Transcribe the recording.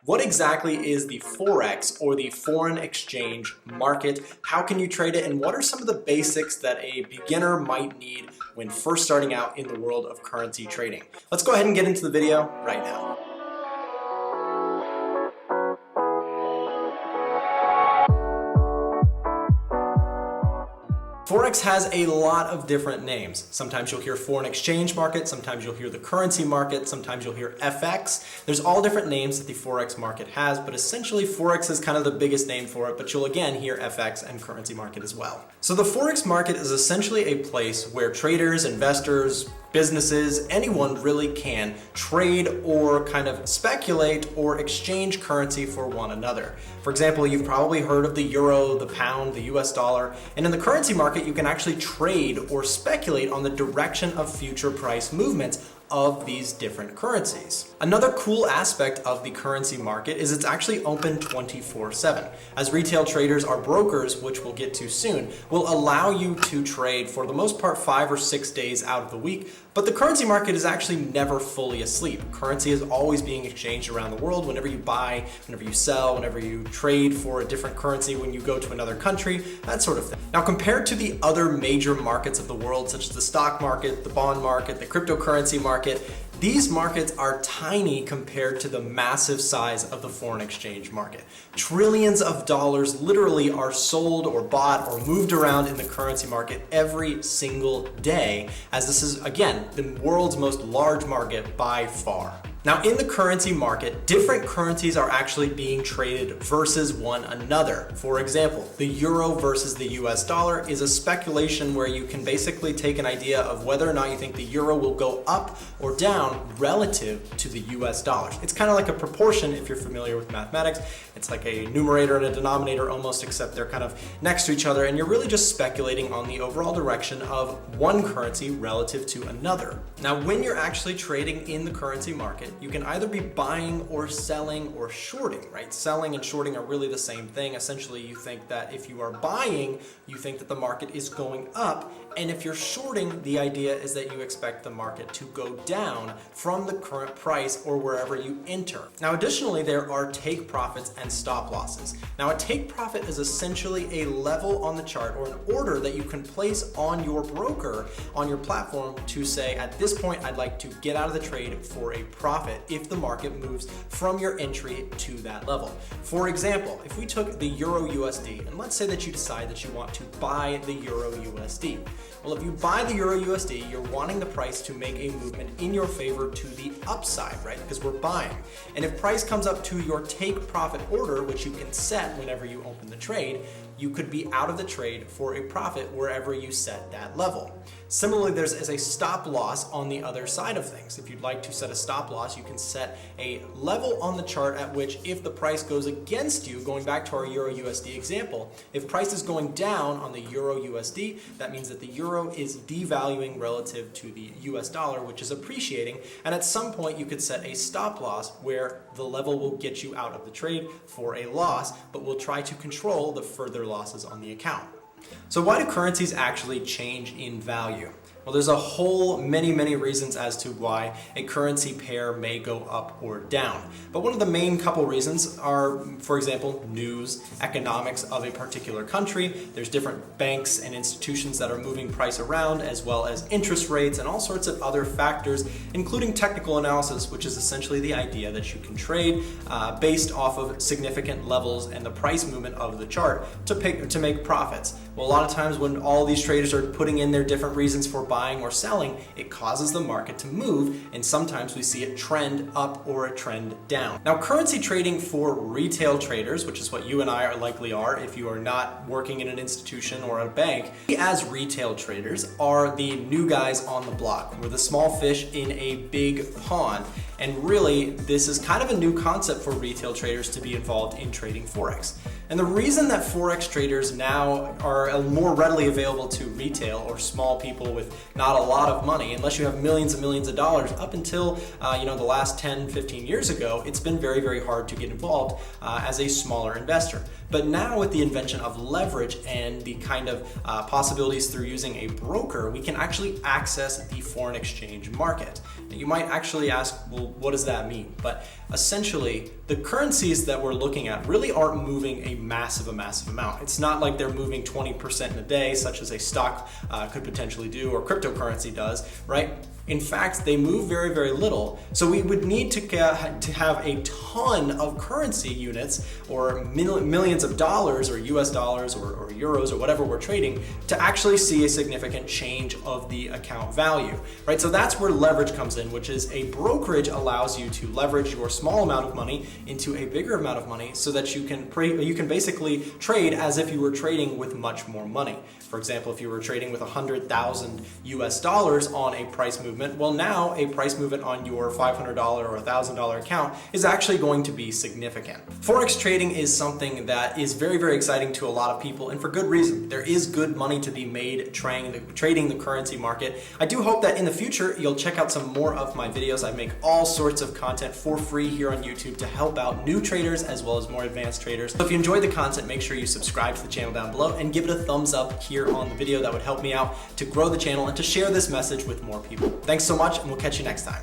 What exactly is the Forex, or the foreign exchange market? How can you trade it? And what are some of the basics that a beginner might need when first starting out in the world of currency trading? Let's go ahead and get into the video right now. Forex has a lot of different names. Sometimes you'll hear foreign exchange market, sometimes you'll hear the currency market, sometimes you'll hear FX. There's all different names that the Forex market has, but essentially Forex is kind of the biggest name for it, but you'll again hear FX and currency market as well. So the Forex market is essentially a place where traders, investors, businesses, anyone really can trade or kind of speculate or exchange currency for one another. For example, you've probably heard of the euro, the pound, the US dollar, and in the currency market, you can actually trade or speculate on the direction of future price movements of these different currencies. Another cool aspect of the currency market is it's actually open 24/7. As retail traders, our brokers, which we'll get to soon, will allow you to trade for the most part 5 or 6 days out of the week, but the currency market is actually never fully asleep. Currency is always being exchanged around the world. Whenever you buy, whenever you sell, whenever you trade for a different currency, when you go to another country, that sort of thing. Now, compared to the other major markets of the world, such as the stock market, the bond market, the cryptocurrency market, these markets are tiny compared to the massive size of the foreign exchange market. Trillions of dollars literally are sold or bought or moved around in the currency market every single day, as this is, again, the world's most large market by far. Now, in the currency market, different currencies are actually being traded versus one another. For example, the euro versus the US dollar is a speculation where you can basically take an idea of whether or not you think the euro will go up or down relative to the US dollar. It's kind of like a proportion if you're familiar with mathematics. It's like a numerator and a denominator almost, except they're kind of next to each other, and you're really just speculating on the overall direction of one currency relative to another. Now, when you're actually trading in the currency market, you can either be buying or selling or shorting, right? Selling and shorting are really the same thing. Essentially, you think that if you are buying, you think that the market is going up, and if you're shorting, the idea is that you expect the market to go down from the current price or wherever you enter. Now, additionally, there are take profits and stop losses. Now, a take profit is essentially a level on the chart or an order that you can place on your broker, on your platform, to say, at this point, I'd like to get out of the trade for a profit if the market moves from your entry to that level. For example, if we took the euro USD, and let's say that you decide that you want to buy the euro USD. Well, if you buy the euro USD, you're wanting the price to make a movement in your favor to the upside, right? Because we're buying. And if price comes up to your take profit order, which you can set whenever you open the trade, you could be out of the trade for a profit wherever you set that level. Similarly, there's a stop loss on the other side of things. If you'd like to set a stop loss, you can set a level on the chart at which if the price goes against you, going back to our euro USD example, if price is going down on the euro USD, that means that the euro is devaluing relative to the US dollar, which is appreciating. And at some point, you could set a stop loss where the level will get you out of the trade for a loss, but will try to control the further losses on the account. So why do currencies actually change in value? Well, there's a whole many reasons as to why a currency pair may go up or down. But one of the main couple reasons are, for example, news, economics of a particular country. There's different banks and institutions that are moving price around, as well as interest rates and all sorts of other factors, including technical analysis, which is essentially the idea that you can trade based off of significant levels and the price movement of the chart to make profits. Well, a lot of times when all these traders are putting in their different reasons for buying or selling, it causes the market to move, and sometimes we see it trend up or a trend down. Now, currency trading for retail traders, which is what you and I likely are if you are not working in an institution or a bank, we as retail traders are the new guys on the block. We're the small fish in a big pond. And really, this is kind of a new concept for retail traders to be involved in trading Forex. And the reason that Forex traders now are more readily available to retail or small people with not a lot of money, unless you have millions and millions of dollars, up until the last 10, 15 years ago, it's been very hard to get involved as a smaller investor. But now with the invention of leverage and the kind of possibilities through using a broker, we can actually access the foreign exchange market. Now, you might actually ask, well, well, what does that mean? But essentially, the currencies that we're looking at really aren't moving a massive amount. It's not like they're moving 20% in a day, such as a stock could potentially do or cryptocurrency does, right? In fact, they move very, very little. So we would need to have a ton of currency units or millions of dollars or US dollars or euros or whatever we're trading to actually see a significant change of the account value, right? So that's where leverage comes in, which is a brokerage allows you to leverage your small amount of money into a bigger amount of money so that you can basically trade as if you were trading with much more money. For example, if you were trading with 100,000 US dollars on a price movement, well, now a price movement on your $500 or $1,000 account is actually going to be significant. Forex trading is something that is very, very exciting to a lot of people, and for good reason. There is good money to be made trading the currency market. I do hope that in the future you'll check out some more of my videos. I make all sorts of content for free here on YouTube to help out new traders as well as more advanced traders. So if you enjoyed the content, make sure you subscribe to the channel down below and give it a thumbs up here on the video. That would help me out to grow the channel and to share this message with more people. Thanks so much, and we'll catch you next time.